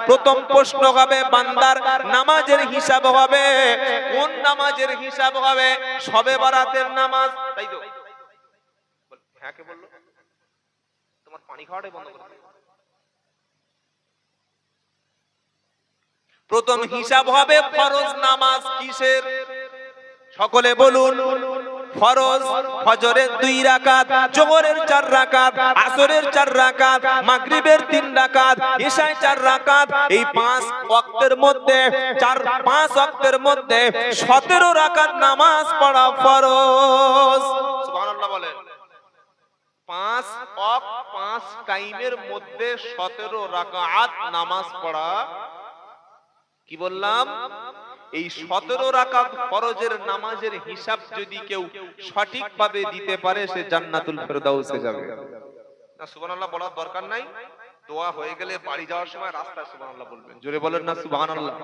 প্রথম প্রশ্ন হবে বান্দার নামাজের হিসাব হবে। কোন নামাজের হিসাব হবে? শবে বরাতের নামাজ, তাই তো? হ্যাঁ কে বললো? তোমার পানি খাওয়াটাই বন্ধ করে দাও। প্রথম হিসাব হবে ফরজ নামাজ কিসের? সকলে বলুন। ফরজ ফজরের 2 রাকাত, যোহরের 4 রাকাত, আসরের 4 রাকাত, মাগরিবের 3 রাকাত, ইশায় 4 রাকাত। এই 5 ওয়াক্তের মধ্যে 5 ওয়াক্তের মধ্যে 17 রাকাত নামাজ পড়া ফরজ। সুবহানাল্লাহ বলেন। 5 ওয়াক্ত 5 টাইমের মধ্যে 17 রাকাত নামাজ পড়া, কি বললাম? এই 17 রাকাত ফরজের নামাজের হিসাব যদি কেউ সঠিকভাবে দিতে পারে সে জান্নাতুল ফেরদাউসে যাবে। না সুবহানাল্লাহ বলার দরকার নাই, দোয়া হয়ে গেলে বাড়ি যাওয়ার সময় রাস্তায় সুবহানাল্লাহ বলবেন। জোরে বলেন না সুবহানাল্লাহ।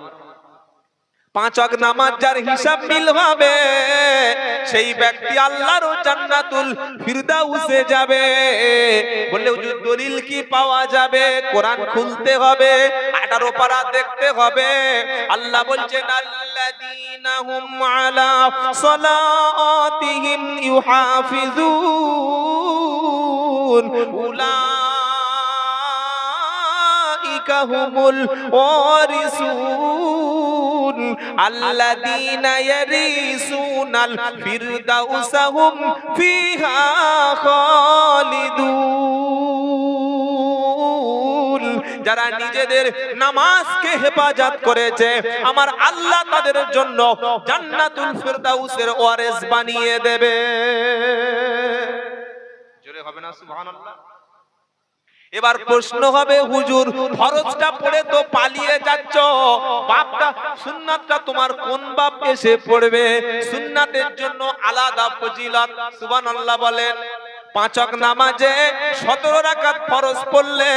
5 ওয়াক্ত নামাজ যার হিসাব মিল হবে সেই ব্যক্তি আল্লাহর জান্নাতুল ফিরদাউসে যাবে। বললে হুজুর দলিল কি পাওয়া যাবে? কোরআন খুলতে হবে, 18 পারা দেখতে হবে। আল্লাহ বলছেন আল্লাযীনা হুম আলা সালাতিহিম ইউহাফিজুন উলাইকা হুমুল ওয়ারিসুন আল্লাযীনা ইয়ারিসুনাল ফিরদাউসা হুম ফিহা খালিদুন। যারা নিজেদের নামাজকে হেফাজত করেছে আমার আল্লাহ তাদের জন্য জান্নাতুল ফিরদাউসের ওয়ারিস বানিয়ে দেবে। জোরে হবে না সুবহানাল্লাহ? এবার প্রশ্ন হবে হুজুর ফরজটা পড়ে তো পালিয়ে যাচ্ছ, বাপটা সুন্নাতটা তোমার কোন বাপ এসে পড়বে? সুন্নাতের জন্য আলাদা ফজিলত। সুবহানাল্লাহ বলেন। 5 ওয়াক্ত নামাজে 17 রাকাত ফরজ পড়লে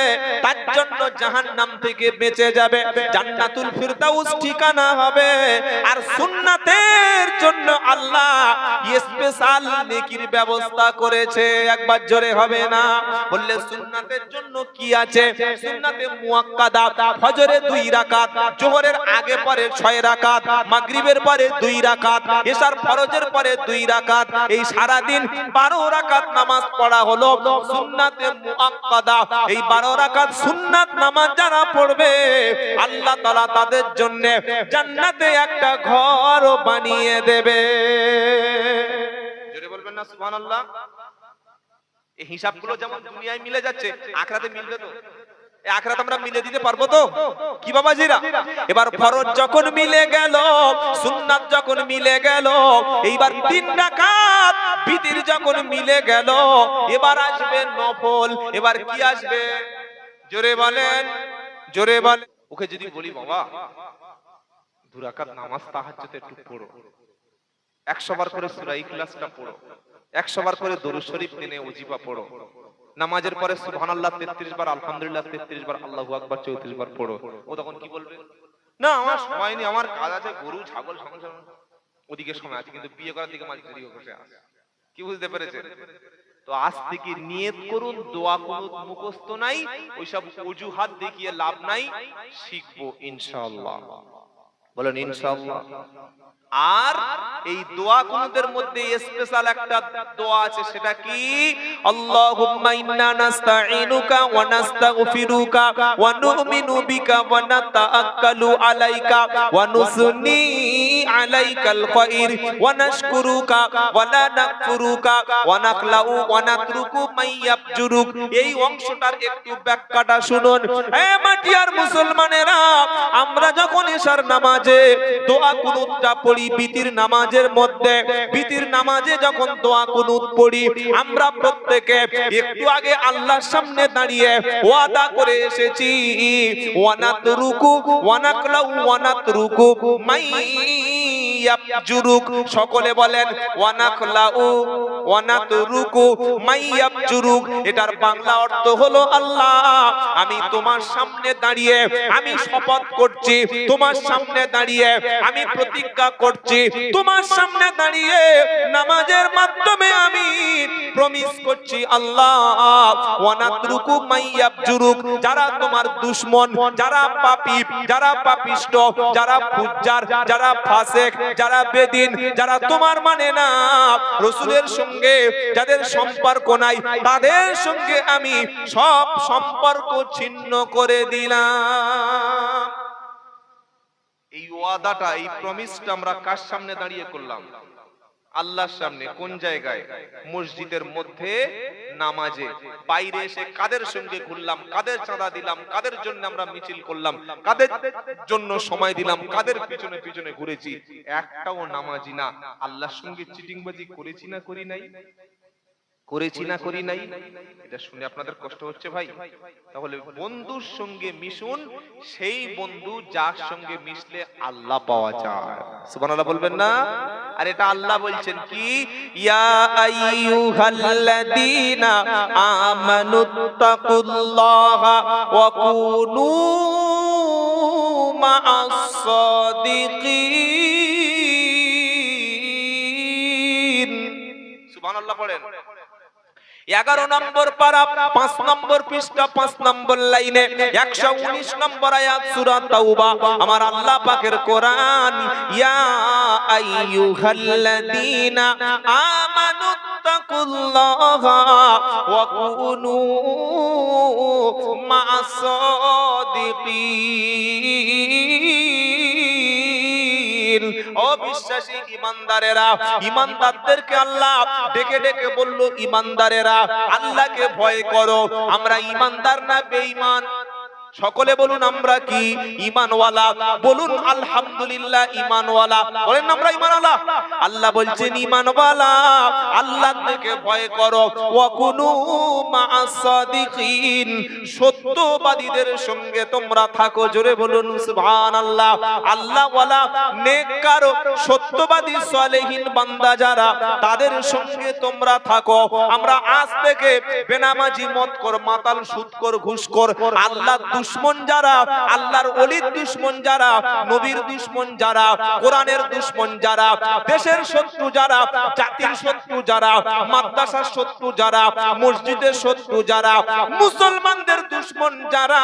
তার জন্য জাহান্নাম থেকে বেঁচে যাবে, জান্নাতুল ফিরদাউস ঠিকানা হবে। আর সুন্নাতের জন্য আল্লাহ স্পেশাল নেকির ব্যবস্থা করেছে। একবার জোরে হবে না? বললে সুন্নাতের জন্য কি আছে? সুন্নাতে মুআক্কাদা ফজরে 2 রাকাত, যোহরের আগে পরে 6 রাকাত, মাগরিবের পরে 2 রাকাত, ইশার ফরজের পরে 2 রাকাত। এই সারা দিন 12 রাকাত নামাজ পড়া হলো সুন্নাতে মুআক্কাদা। এই 12 রাকাত সুন্নাত নামাজ যারা পড়বে আল্লাহ তাআলা তাদের জন্য জান্নাতে একটা ঘর বানিয়ে দেবে। জোরে বলবেন না সুবহানাল্লাহ? এই হিসাবগুলো যেমন দুনিয়ায় মিলে যাচ্ছে আখিরাতে মিলবে তো? এই আখিরাত আমরা মিলে দিতে পারবো তো? কি বাবাজিরা? এবার ফরজ যখন মিলে গেল, সুন্নাত যখন মিলে গেল, এইবার 3 রাকাত বিতির যখন মিলে গেল, এবার আসবে নফল। এবার কি আসবে? জোরে বলেন, জোরে বলেন। ওকে যদি বলি বাবা 2 রাকাত নামাজ তাহাজ্জুদে একটু পড়ো, 100 বার করে সূরা ইখলাসটা পড়ো, 100 বার করে দরুদ শরীফ দিনে ওজিফা পড়ো, নামাজের পরে সুবহানাল্লাহ 33 বার, আলহামদুলিল্লাহ 33 বার, আল্লাহু আকবার 34 বার পড়ো। ও তখন কি বলবে? না আমার সময় নেই, আমার কাজ আছে, গরু ছাগল সংসার, ওদিকে সময় আছে, কিন্তু বিয়ে করার দিকে মাঝে দেরি হয়ে আসে। কি বুঝতে পেরেছেন? তো আজ থেকে নিয়ত করুন, দোয়া কুনুত মুখস্থ নাই, ওইসব অজুহাত দেখিয়ে লাভ নাই, শিখবো ইনশাআল্লাহ। বলেন ইনশাআল্লাহ। আর এই দোয়া কুনুতের মধ্যে স্পেশাল একটা দোয়া আছে, সেটা কি? আল্লাহুম্মা ইন্না নাস্তাঈনুকা ওয়া নাস্তাগফিরুকা ওয়া নু'মিনু বিকা ওয়া নাতাআক্কালু আলাইকা ওয়া নুসনি আলাইকাল খায়র ওয়া নাশকুরুকা ওয়া লা নাকফুরুকা ওয়া নাখলাউ ওয়া নাতরুকু মাইয়াবজুরুক। এই অংশটার একটু ব্যাখ্যাটা শুনুন। হে মাটিয়ার মুসলমানেরা, আমরা যখন ইশার নামাজে দোয়া কুনুতটা পড়ি, বিতির নামাজের মধ্যে, বিতির নামাজে যখন দোয়া কুনুত পড়ি, আমরা প্রত্যেকে একটু আগে আল্লাহর সামনে দাঁড়িয়ে ওয়াদা করে এসেছি, ওয়া নাতরুকু ওয়া নাকলাউ ওয়া নাতরুকু মাই মাইয়াবজুরুক, সকলে বলেন ওয়া নাখলাউ ওয়া নাতরুকু মাইয়াবজুরুক। এটার বাংলা অর্থ হলো আল্লাহ আমি তোমার সামনে দাঁড়িয়ে আমি শপথ করছি, তোমার সামনে দাঁড়িয়ে আমি প্রতিজ্ঞা করছি, তোমার সামনে দাঁড়িয়ে নামাজের মাধ্যমে আমি প্রমিস করছি আল্লাহ ওয়া নাতরুকু মাইয়াবজুরুক, যারা তোমার দুশমন, যারা পাপী, যারা পাপিষ্ট, যারা ফুজ্জার, যারা ফাসিক, যারা বেদিন, যারা তোমার মানে না, রাসূলের সঙ্গে যাদের সম্পর্ক নাই, তাদের সঙ্গে আমি সব সম্পর্ক ছিন্ন করে দিলাম। এই ওয়াদাটা, এই প্রমিসটা আমরা কার সামনে দাঁড়িয়ে করলাম? আল্লাহর সামনে। কোন জায়গায়? মসজিদের মধ্যে নামাজে। বাইরে এসে কাদের সঙ্গে ঘুরলাম, কাদের চাঁদা দিলাম, কাদের জন্য আমরা মিছিল করলাম, কাদের জন্য সময় দিলাম, কাদের পিছনে পিছনে ঘুরেছি, একটাও নামাজি না। আল্লাহর সঙ্গে চিটিংবাজি করেছি না করি নাই? করেছি না করি নাই? এটা শুনে আপনাদের কষ্ট হচ্ছে ভাই? তাহলে বন্ধুর সঙ্গে মিশুন, সেই বন্ধু যার সঙ্গে মিশলে আল্লাহ পাওয়া যায়। সুবহানাল্লাহ বলবেন না? আর এটা আল্লাহ বলছেন কি, ইয়া আইয়ুহাল্লাযীনা আমানুত্তাকুল্লাহা ওয়া কুনু মা'আস সাদিকিন। সুবহানাল্লাহ পড়েন। 11 নম্বর পারা 5 নম্বর পৃষ্ঠা 5 নম্বর লাইনে 119 নম্বর আয়াত সূরা তাওবা, আমার আল্লাহ পাকের কোরআন, ইয়া আইয়ুহাল্লাযীনা আমানুত্তাকুল্লাহা ওয়া কুনু মা'আস সাদিকিন। ও বিশ্বাসী ঈমানদারেরা, ঈমানদারদেরকে আল্লাহ ডেকে ডেকে বলল, ঈমানদারেরা আল্লাহকে ভয় করো। আমরা ঈমানদার না বেঈমান? সকলে বলুন আমরা কি ঈমানওয়ালা? বলুন আলহামদুলিল্লাহ ঈমানওয়ালা। বলেন আমরা ঈমানওয়ালা। আল্লাহ বলছেন ঈমানওয়ালা আল্লাহর থেকে ভয় করো, ওয়া কুনু মা'আস সাদিকিন, সত্যবাদীদের সঙ্গে তোমরা থাকো। জোরে বলুন সুবহানাল্লাহ। আল্লাহওয়ালা নেককার সত্যবাদী সালেহীন বান্দা যারা, তাদের সঙ্গে তোমরা থাকো। আমরা আজ থেকে বেনামাজি, মদখোর, মাতাল, সুদখোর, ঘুষখোর, আল্লাহর দুশমন যারা, আল্লাহর ওলির দুশমন যারা, নবীর দুশমন যারা, কোরআনের দুশমন যারা, দেশের শত্রু যারা, জাতির শত্রু যারা, মাদ্রাসার শত্রু যারা, মসজিদের শত্রু যারা, মুসলমানদের দুশমন যারা,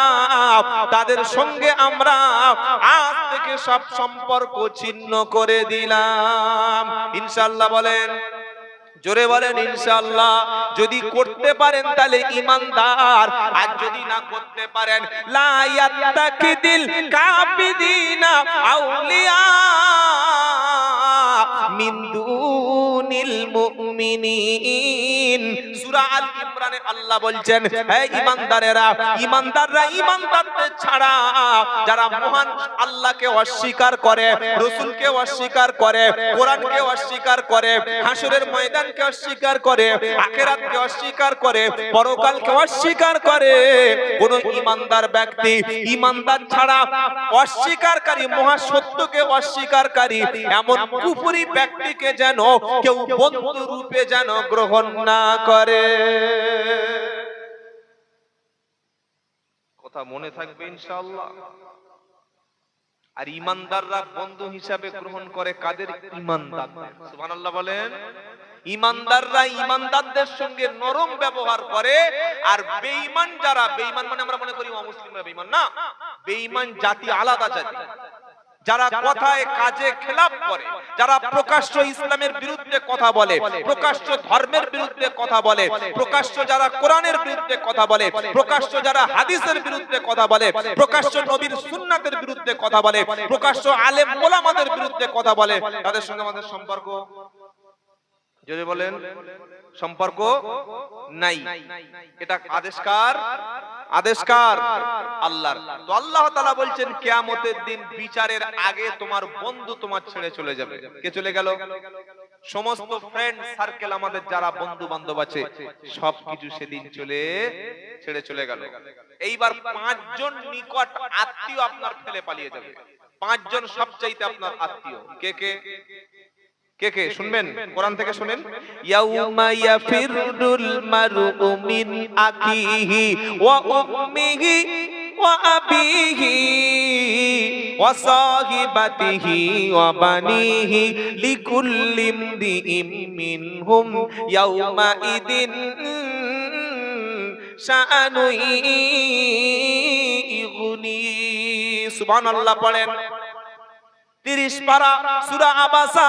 তাদের সঙ্গে আমরা আজ থেকে সব সম্পর্ক ছিন্ন করে দিলাম ইনশাআল্লাহ। বলেন, জোরে বলেন ইনশাআল্লাহ। যদি করতে পারেন তাহলে ঈমানদার, আর যদি না করতে পারেন, লা ইয়াত্তাকিদিল কাফিরিনা আউলিয়া মিন দুনিল মুমিনিন। সূরা আল ইমরানে আল্লাহ বলছেন, হে ঈমানদারেরা, ঈমানদাররা ঈমানদারদের ছাড়া যারা মহান আল্লাহকে অস্বীকার করে, রাসূলকে অস্বীকার করে, কোরআনকে অস্বীকার করে, হাসরের ময়দানকে অস্বীকার করে, আখিরাতকে অস্বীকার করে, পরকালকে অস্বীকার করে, কোন ঈমানদার ব্যক্তি ঈমানদার ছাড়া অস্বীকারকারী, মহা সত্যকে অস্বীকারকারী এমন কুফরি ব্যক্তিকে যেন কেউ বন্ধু রূপে যেন গ্রহণ না করে। কথা মনে থাকবে ইনশাআল্লাহ। আর ঈমানদাররা বন্ধু হিসাবে গ্রহণ করে কাদের? ঈমানদার। সুবহানাল্লাহ বলেন। ঈমানদাররা ঈমানদারদের সঙ্গে নরম ব্যবহার করে, আর বেঈমান যারা, বেঈমান মানে আমরা মনে করি অমুসলিমরা বেঈমান না, বেঈমান জাতি আলাদা জাতি, যারা কথায় কাজে খেলাফ করে, যারা প্রকাশ্য ইসলামের বিরুদ্ধে কথা বলে, প্রকাশ্য ধর্মের বিরুদ্ধে কথা বলে, প্রকাশ্য যারা কোরআনের বিরুদ্ধে কথা বলে, প্রকাশ্য যারা হাদিসের বিরুদ্ধে কথা বলে, প্রকাশ্য নবীর সুন্নাতের বিরুদ্ধে কথা বলে, প্রকাশ্য আলেম ওলামাদের বিরুদ্ধে কথা বলে, তাদের সঙ্গে আমাদের সম্পর্ক, যদি বলেন সম্পর্ক নাই। এটা আদেশকার, আদেশকার আল্লাহর। তো আল্লাহ তাআলা বলছেন কিয়ামতের দিন বিচারের আগে তোমার বন্ধু তোমার ছেড়ে চলে যাবে। কে চলে গেল? সমস্ত ফ্রেন্ড সার্কেল, আমাদের যারা বন্ধু বান্ধব আছে, সবকিছু সেদিন ছেড়ে চলে গেল। এইবার 5 জন নিকট আত্মীয় আপনার ফেলে পালিয়ে যাবে। পাঁচজন সবচাইতে আপনার আত্মীয়। কে কে? কে কে শুনবেন? কোরআন থেকে শুনেন। ইয়াউমা ইয়াফিরুল মারউ মিন আখিহি ওয়া উম্মিহি ওয়া আবিহি ওয়া সাহিবাতিহি ওয়া বানিহি লিকুল্লি ইমরিইম মিনহুম ইয়াউমা ইদিন শাআনু ইগনি। সুবহানাল্লাহ পড়েন। 30 পারা সূরা আবাসা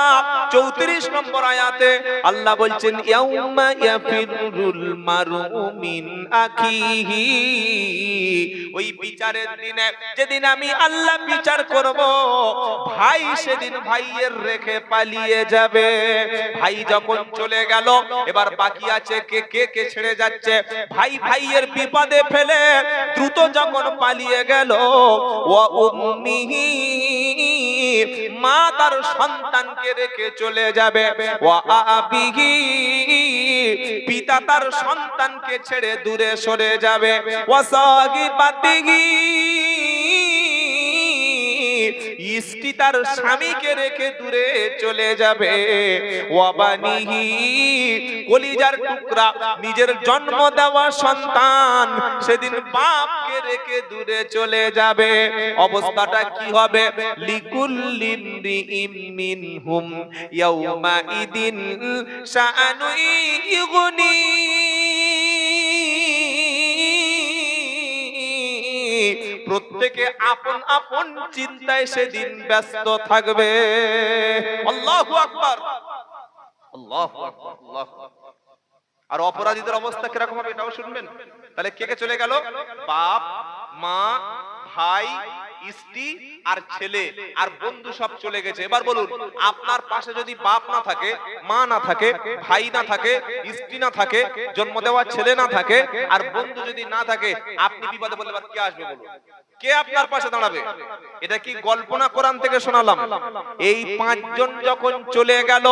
34 নম্বর আয়াতে আল্লাহ বলছেন ইয়াউমা ইয়াফিরুল মারউ মিন আখিহি। ওই বিচারের দিনে যেদিন আমি আল্লাহ বিচার করব, ভাই সেদিন ভাইয়ের রেখে পালিয়ে যাবে। ভাই যখন চলে গেল, এবার বাকি আছে কে কে কে ছেড়ে যাচ্ছে? ভাই ভাইয়ের বিপদে ফেলে দ্রুত যখন পালিয়ে গেল, ওয়া উম্মিহি, মা তার সন্তানকে রেখে চলে যাবে, ওয়া আবিহি, পিতা তার সন্তানকে ছেড়ে দূরে সরে যাবে, ওয়া সাহিবাতিহি, স্ত্রী তার স্বামীকে রেখে দূরে চলে যাবে, ওয়া বানিহি, কলিজার টুকরা নিজের জন্ম দেওয়া সন্তান সেদিন বাপকে রেখে দূরে চলে যাবে। অবস্থাটা কি হবে? লিকুল্লি ইমরিইম মিনহুম ইয়াউমা ইদিন শাআনু ইগনি। প্রত্যেকে আপন আপন চিন্তায় সেদিন ব্যস্ত থাকবে। আল্লাহু আকবার, আল্লাহু আকবার, আল্লাহু আকবার। আর অপরাধীদের অবস্থা কিরকম হবে এটাও শুনবেন। তাহলে কে কে চলে গেল? বাপ, মা, ভাই, স্ত্রী আর ছেলে আর বন্ধু সব চলে গেছে। এবার বলুন, আপনার পাশে যদি বাপ না থাকে, মা না থাকে, ভাই না থাকে, স্ত্রী না থাকে, জন্ম দেওয়া ছেলে না থাকে, আর বন্ধু যদি না থাকে, আপনি বিপদে বললে এবার কে আসবে বলুন? কে আপনার পাশে দাঁড়াবে? এটা কি গল্প না কোরআন থেকে শোনালাম? এই পাঁচজন যখন চলে গেল,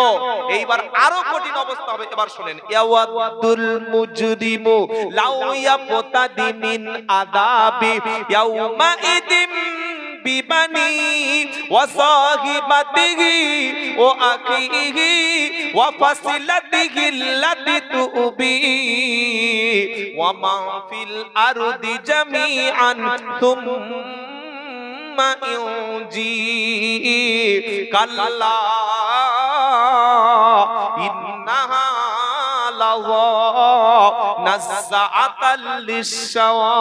এইবার আরো কঠিন অবস্থা হবে। এবার শুনেন। ইয়াওয়াদুল মুজরিমু লাউ ইয়াবতাদি মিন আযাবি ইয়াউমা ইদিম বিবানি ওয়া সাহিবাতিহি ওয়া আখিহি ওয়া ফাসিলাতিহি আল্লাতী তুবি ওয়া মা ফিল আরদি জামিআন তুম্মা ইউজি কাল্লা ইন্নাহা লাযা নাযআতাল লিশ-শাওয়া।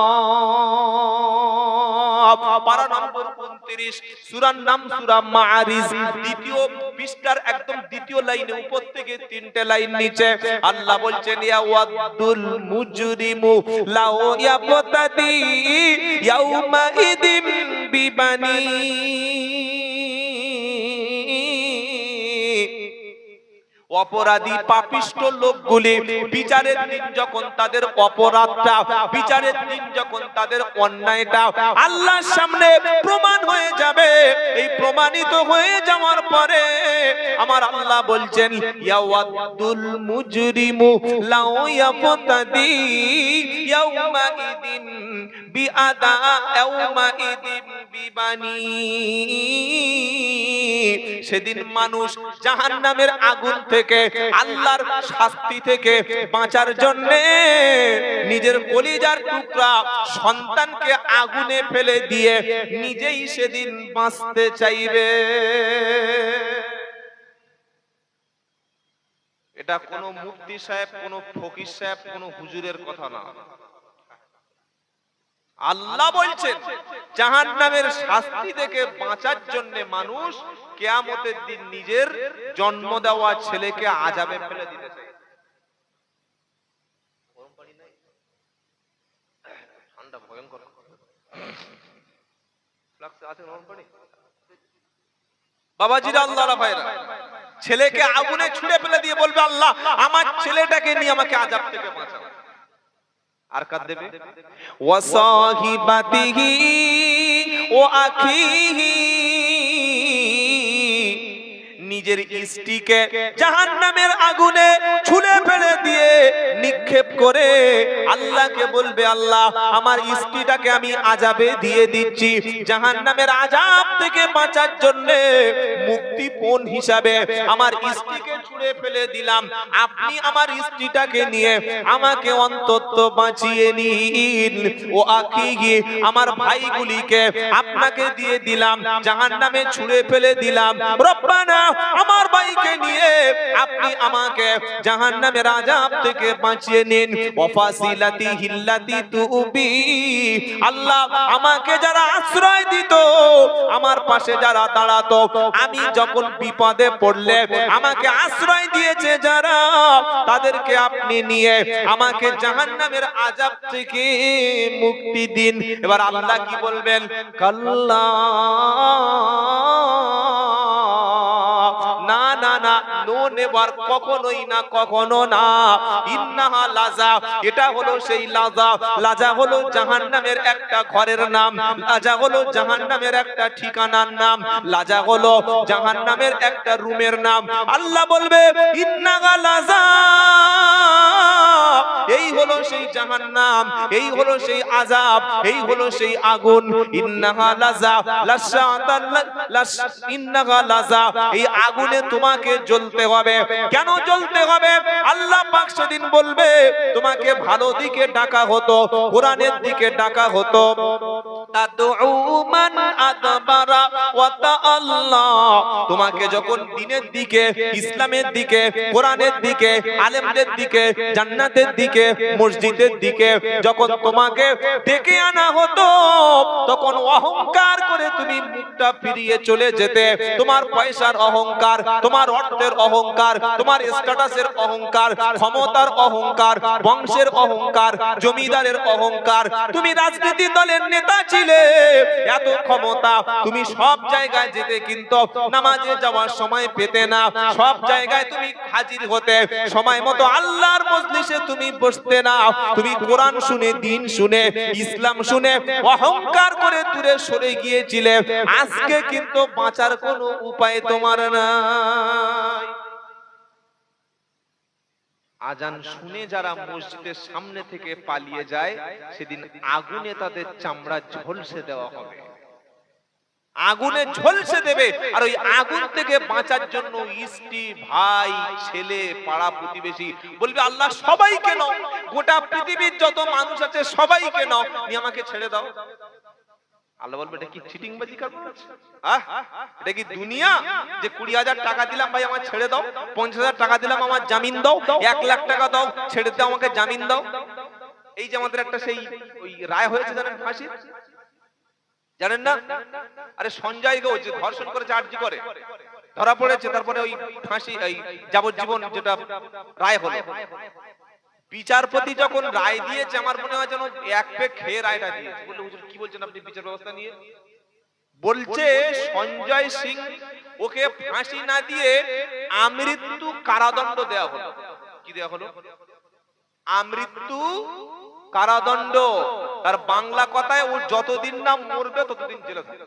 পারা নম্বর 29, সূরার নাম সূরা মাআরিজ, দ্বিতীয় পৃষ্ঠার একদম দ্বিতীয় লাইনে উপর থেকে 3টে লাইন নিচে আল্লাহ বলছেন ইয়াওয়াদুল মুজরিমু লাউ ইয়াবতাদি ইয়াউমা ইদিম বিবানি। অপরাধী পাপিষ্ঠ লোকগুলি বিচারের দিন যখন তাদের অপরাধটা, বিচারের দিন যখন তাদের অন্যায়টা আল্লাহর সামনে প্রমাণ হয়ে যাবে, এই প্রমাণিত হয়ে যাওয়ার পরে আমার আল্লাহ বলছেন ইয়াওয়াদুল মুজরিমু লাউ ইয়াবতাদি ইয়াউমা ইদিন বিআদা ইয়াউমা ইদিন বিবানি। সেদিন মানুষ জাহান্নামের আগুন থেকে, আল্লাহর শাস্তি থেকে বাঁচার জন্য নিজের কলিজার টুকরা সন্তানকে আগুনে ফেলে দিয়ে নিজেই সেদিন বাঁচতে চাইবে। এটা কোনো মুফতি সাহেব, কোনো ফকির সাহেব, কোনো হুজুরের কথা না। আল্লাহ বলছেন জাহান্নামের শাস্তি থেকে বাঁচার জন্য মানুষ কিয়ামতের দিন নিজের জন্ম দেওয়া ছেলেকে আযাবে ফেলে দিতে চায়। গরম পানি নাই, ঠান্ডা ভয়ঙ্কর লাগছে, আছে গরম পানি? বাবাজিরা, আল্লাহর ভাইরা, ছেলেকে আগুনে ছুঁড়ে ফেলে দিয়ে বলবে আল্লাহ আমার ছেলেটাকে নিয়ে আমাকে আযাব থেকে বাঁচাও। আর কার দেবে? ওয়া সাহিবাতিহি ওয়া আখিহি, নিজের স্ত্রীকে জাহান্নামের আগুনে ছুঁড়ে ফেলে দিয়ে নিক্ষেপ করে আল্লাহকে বলবে আল্লাহ আমার স্ত্রীটাকে আমি আযাবে দিয়ে দিচ্ছি, জাহান্নামের আযাব থেকে বাঁচার জন্য মুক্তিপণ হিসাবে আমার স্ত্রীকে ছুঁড়ে ফেলে দিলাম, আপনি আমার স্ত্রীটাকে নিয়ে আমাকে অন্তত বাঁচিয়ে নিন। ও আখি, আমার ভাইগুলিকে আপনাকে দিয়ে দিলাম, জাহান্নামে ছুঁড়ে ফেলে দিলাম। রব্বানা, আমার ভাইকে নিয়ে আপনি আমাকে জাহান্নামের আযাব থেকে বাঁচিয়ে নিন। ওয়াফাসিলাতি হিল্লাতি তুবি, আল্লাহ আমাকে যারা আশ্রয় দিত, আমার পাশে যারা দাঁড়াতো, আমি যখন বিপদে পড়লে আমাকে আশ্রয় দিয়েছে যারা, তাদেরকে আপনি নিয়ে আমাকে জাহান্নামের আযাব থেকে মুক্তি দিন। এবার আল্লাহ কি বলবেন? কাল্লা, না না না, নো নেভার, কখনোই না, কখনো না। ইন্নাহা লাজা, এটা হলো সেই লাজা। লাজা হলো জাহান্নামের একটা ঘরের নাম, লাজা হলো জাহান্নামের একটা ঠিকানার নাম, লাজা হলো জাহান্নামের একটা রুমের নাম। আল্লাহ বলবে ইন্নাহা লাজা, এই হলো সেই জাহান্নাম, এই হলো সেই আযাব, এই হলো সেই আগুন। ইন্নাহা লাজা লাশাতাল, ইন্নাহা লাজা, এই আগুনে তোমাকে জ্বলতে হবে। কেন জ্বলতে হবে? আল্লাহ পাক সেদিন বলবে তোমাকে ভালো দিকে ডাকা হতো, কোরআনের দিকে ডাকা হতো। তাদউ মান আদবারা ওয়া তাআল্লা, তোমাকে যখন দ্বীনের দিকে, ইসলামের দিকে, কোরআনের দিকে, আলেমদের দিকে, জান্নাতের দিকে, মসজিদের দিকে যখন তোমাকে ডেকে আনা হতো, তখন অহংকার করে তুমি মুখটা ফিরিয়ে চলে যেতে। তোমার পয়সার অহংকার, তোমার অর্থের অহংকার, তোমার স্ট্যাটাসের অহংকার, ক্ষমতার অহংকার, বংশের অহংকার, জমিদারের অহংকার, তুমি রাজনীতি দলের নেতা ছিলে, এত ক্ষমতা, তুমি সব জায়গায় যেতে কিন্তু নামাজে যাওয়ার সময় পেতে না, সব জায়গায় তুমি হাজির হতে সময় মতো আল্লাহর মজলিসে তুমি বসতে না, তুমি কোরআন শুনে, দিন শুনে, ইসলাম শুনে অহংকার করে দূরে সরে গিয়েছিলে। আজকে কিন্তু বাঁচার কোনো উপায় তোমার নাই। আজান শুনে যারা মসজিদের সামনে থেকে পালিয়ে যায়, সেদিন আগুনে তাদের চামড়া ঝলসে দেওয়া হবে, আগুনে ঝলসে দেবে। আর ওই আগুন থেকে বাঁচার জন্য স্ত্রী, ভাই, ছেলে, পাড়া প্রতিবেশী বলবে আল্লাহ সবাইকে নাও, গোটা পৃথিবীর যত মানুষ আছে সবাইকে নাও, নিয়ে আমাকে ছেড়ে দাও। আল্লাহ বলবে এটা কি চিটিংবাজি কারবার আছে? এটা কি দুনিয়া যে 20,000 টাকা দিলাম ভাই আমার ছেড়ে দাও, 50,000 টাকা দিলাম আমার জামিন দাও, 1 লাখ টাকা দাও ছেড়ে দাও, আমাকে জামিন দাও। এই যে আমাদের একটা সেই ওই রায় হয়েছে জানেন, ফাঁসি, জানেন না? আরে সঞ্জয় ঘোষ যে ধর্ষণ করেছে, আরজি করে ধরা পড়েছে, তারপরে ওই ফাঁসি, এই যাবজ্জীবন যেটা রায় হলো, বিচারপতি যখন রায় দিয়েছে, আমার মনে হয় যেন এক পেক খেয়ে রায়টা দিয়েছে। বললে হুজুর কি বলছেন আপনি বিচার ব্যবস্থা নিয়ে? বলছে সঞ্জয় সিং ওকে ফাঁসি না দিয়ে আমৃত্যু কারাদণ্ড দেওয়া হলো। কি দেওয়া হলো? আমৃত্যু কারাদণ্ড। তার বাংলা কথায় ও যতদিন না মরবে ততদিন জেলে থাকবে।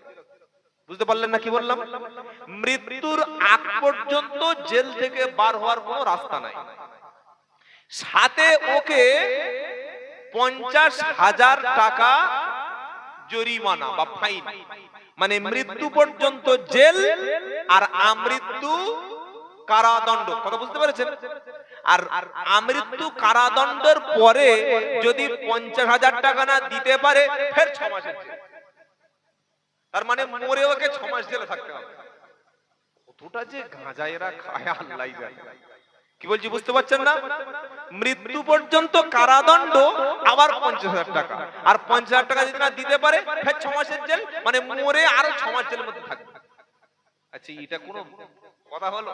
বুঝতে পারলেন না কি বললাম? মৃত্যুর আগ পর্যন্ত জেল থেকে বার হওয়ার কোনো রাস্তা নাই। সাথে ওকে 50,000 টাকা জরিমানা বা ফাইন, মানে মৃত্যু পর্যন্ত জেল আর আমৃত্যু কারাদণ্ড। কথা বুঝতে পেরেছেন? আর আমৃত্যু কারাদণ্ডের পরে যদি 50,000 টাকা না দিতে পারে, ফের 6 মাসের জেল। তার মানে মরে ওকে 6 মাস জেলে থাকতে হবে। কতটা যে গাঁজা এরা খায় আল্লাহই জানে। কি বলছি বুঝতে পারছেন না? মৃত্যু পর্যন্ত কারাদণ্ড, আবার 50,000 টাকা, আর 50,000 টাকা যদি না দিতে পারে ফের 6 মাসের জেল, মানে মরে আরো 6 মাস জেলের মধ্যে থাকবে। আচ্ছা এটা কোনো কথা হলো?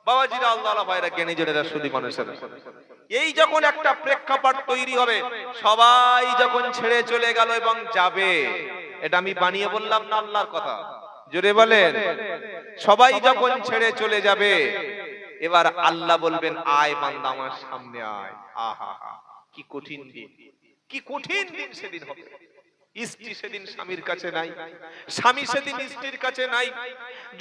বাবাজিরা, আল্লাহ ভাইরা, জ্ঞানী জনেরা, সুধী মানুষেরা, এই যখন একটা প্রেক্ষাপট তৈরি হবে, সবাই যখন ছেড়ে চলে গেল এবং যাবে, এটা আমি বানিয়ে বললাম না, আল্লাহর কথা, জোরে বলেন। সবাই যখন ছেড়ে চলে যাবে, এবার আল্লাহ বলবেন আয় বান্দা আমার সামনে আয়। আহা, কি কঠিন দিন, কি কঠিন দিন সেদিন হবে। স্ত্রী সেদিন স্বামীর কাছে নাই, স্বামী সেদিন স্ত্রীর কাছে নাই।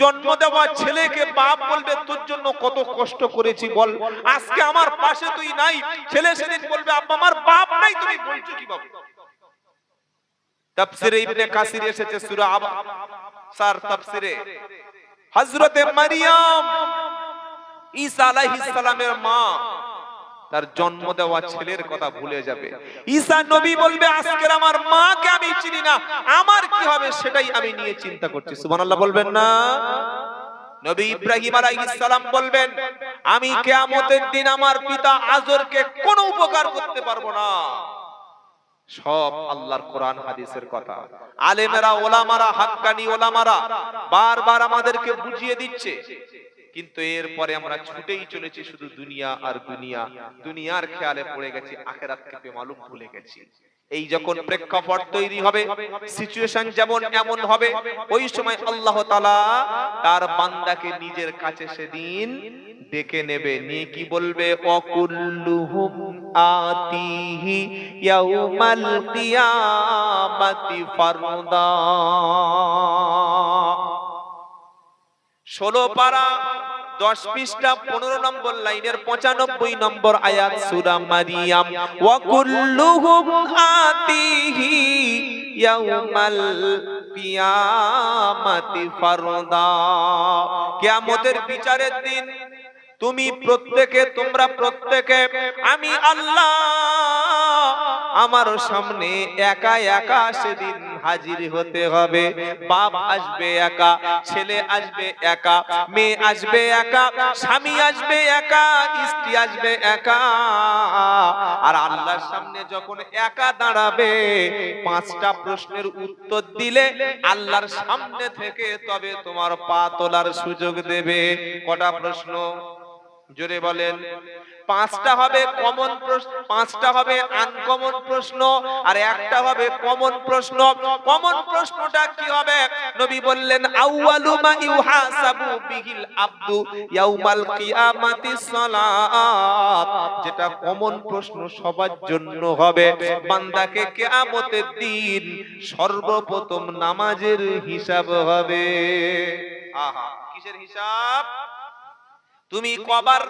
জন্ম দেওয়া ছেলেকে বাপ বলবে তোর জন্য কত কষ্ট করেছি বল, আজকে আমার পাশে তুই নাই। ছেলে সেদিন বলবে আব্বা আমার বাপ নাই, তুমি বলছো কিভাবে? তাফসীরে ইবনে কাসির এসেছে সূরা স্যার তাফসিরে হযরতে মারিয়াম ঈসা আলাইহিস সালামের মা তার জন্ম দেওয়া ছেলের কথা ভুলে যাবে। ঈসা নবী বলবে আজকের আমার মাকে আমি চিনি না, আমার কি হবে সেটাই আমি নিয়ে চিন্তা করছি। সুবহানাল্লাহ বলবেন না? নবী ইব্রাহিম আলাইহিস সালাম বলবেন আমি কিয়ামতের দিন আমার পিতা আজরকে কোনো উপকার করতে পারবো না। সব আল্লাহর কোরআন হাদিসের কথা। আলেমেরা ওলামারা হাক্কানি ওলামারা বারবার আমাদেরকে বুঝিয়ে দিচ্ছে, কিন্তু এরপরে আমরা ছুটেই চলেছি শুধু দুনিয়া আর দুনিয়া, দুনিয়ার খেয়ালে পড়ে গেছি, আখিরাতকে বেমালুম ভুলে গেছি। এই যখন প্রেক্ষাপট তৈরি হবে, সিচুয়েশন যেমন এমন হবে, ওই সময় আল্লাহ তাআলা তার বান্দাকে নিজের কাছে সেদিন ডেকে নেবে, নিয়ে কি বলবে? ওয়াকুল্লুহুম আতিহি ইয়াউমাল কিয়ামাতি ফারদা। 16 পারা 10 পৃষ্ঠা 15 নম্বর লাইনের 95 নম্বর আয়াত সূরা মারিয়াম। ওয়াকুল্লুহুম আতিহি ইয়াউমাল কিয়ামাতি ফারদা। কিয়ামতের বিচারের দিন তোমরা প্রত্যেকে আমি আল্লাহ আমার সামনে একা একা সেদিন হাজির হতে হবে। বাপ আসবে একা, ছেলে আসবে একা, মেয়ে আসবে একা, স্বামী আসবে একা, স্ত্রী আসবে একা। আর আল্লাহর সামনে যখন একা দাঁড়াবে, 5টা প্রশ্নের উত্তর দিলে আল্লাহর সামনে থেকে তবে তোমার পা তোলার সুযোগ দেবে। কটা প্রশ্ন? জোরে বলেন। 5টা হবে কমন প্রশ্ন, 5টা হবে আনকমন প্রশ্ন, আর একটা হবে কমন প্রশ্ন। কমন প্রশ্নটা কি হবে? নবী বললেন আউয়ালু মা ইউহাসাবু বিহিল আবদু ইয়াউমাল কিয়ামাতিস সালাত। যেটা কমন প্রশ্ন সবার জন্য হবে, বান্দাকে কিয়ামতের দিন সর্বপ্রথম নামাজের হিসাব হবে। আহা, কিসের হিসাব? তুমি কবার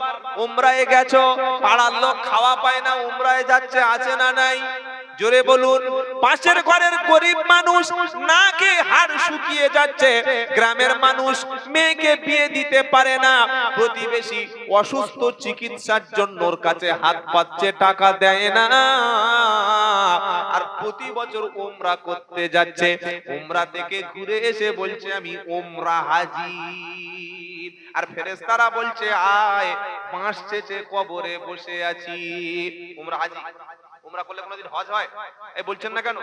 উমরায় গেছো? পাড়ার লোক খাওয়া পায় না, উমরায় যাচ্ছে, আছে না নাই? জোরে বলুন। পাশের ঘরের গরিব মানুষ নাকে হাড় শুকিয়ে যাচ্ছে, গ্রামের মানুষ মেয়েকে বিয়ে দিতে পারে না, প্রতিবেশী অসুস্থ চিকিৎসার জন্য ওর কাছে হাত পাচ্ছে, টাকা দেয় না, আর প্রতি বছর উমরা করতে যাচ্ছে, উমরা থেকে ঘুরে এসে বলছে আমি উমরা হাজি। আর ফেরেশতারা বলছে আয়, বাঁশ চেচে কবরে বসে আছি। উমরা হাজি। উমরা করলে কোনোদিন হজ হয়? এই বলছেন না কেন?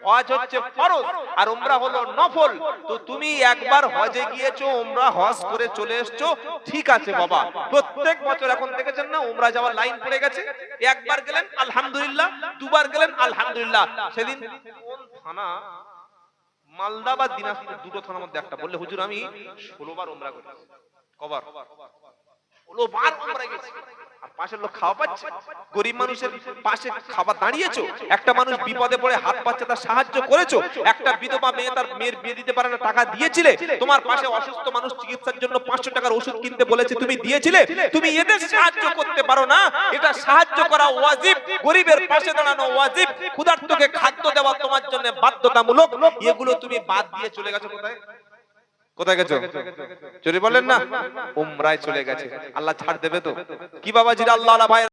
হজ হচ্ছে ফরজ আর উমরা হলো নফল। তো তুমি একবার হজে গিয়েছো, উমরা হজ করে চলে এসছো, ঠিক আছে বাবা। প্রত্যেক বছর এখন দেখেছেন না উমরা যাওয়ার লাইন পড়ে গেছে। একবার গেলেন আলহামদুলিল্লাহ, দুবার গেলেন আলহামদুলিল্লাহ। সেদিন কোন থানা, মালদা বা দিনাজপুর, দুটো থানার মধ্যে একটা, বললে হুজুর আমি 16 বার উমরা করেছি। কবার? 16 বার উমরা গেছি। আর পাশের লোক খাওয়া পাচ্ছে, গরিব মানুষের পাশে খাবার দাঁড়িয়েছো, একটা মানুষ বিপদে পড়ে হাত পাচ্ছে তার সাহায্য করেছো, একটা বিধবা মেয়ে তার মেয়ের বিয়ে দিতে পারে না, টাকা দিয়েছিলে, তোমার পাশে অসুস্থ মানুষ চিকিৎসার জন্য 500 টাকার ওষুধ কিনতে বলেছে, তুমি দিয়েছিলে, তুমি এদের সাহায্য করতে পারো না? এটা সাহায্য করা ওয়াজিব, গরিবের পাশে দাঁড়ানো ওয়াজিব, ক্ষুধার্তকে খাদ্য দেওয়া তোমার জন্য বাধ্যতামূলক। এগুলো তুমি বাদ দিয়ে চলে গেছো কোথায়? কোথায় গেছো? চলে বলেন না উমরায় চলে গেছে। আল্লাহ ছাড় দেবে তো? কি বাবাজিরা, আল্লাহ ভাই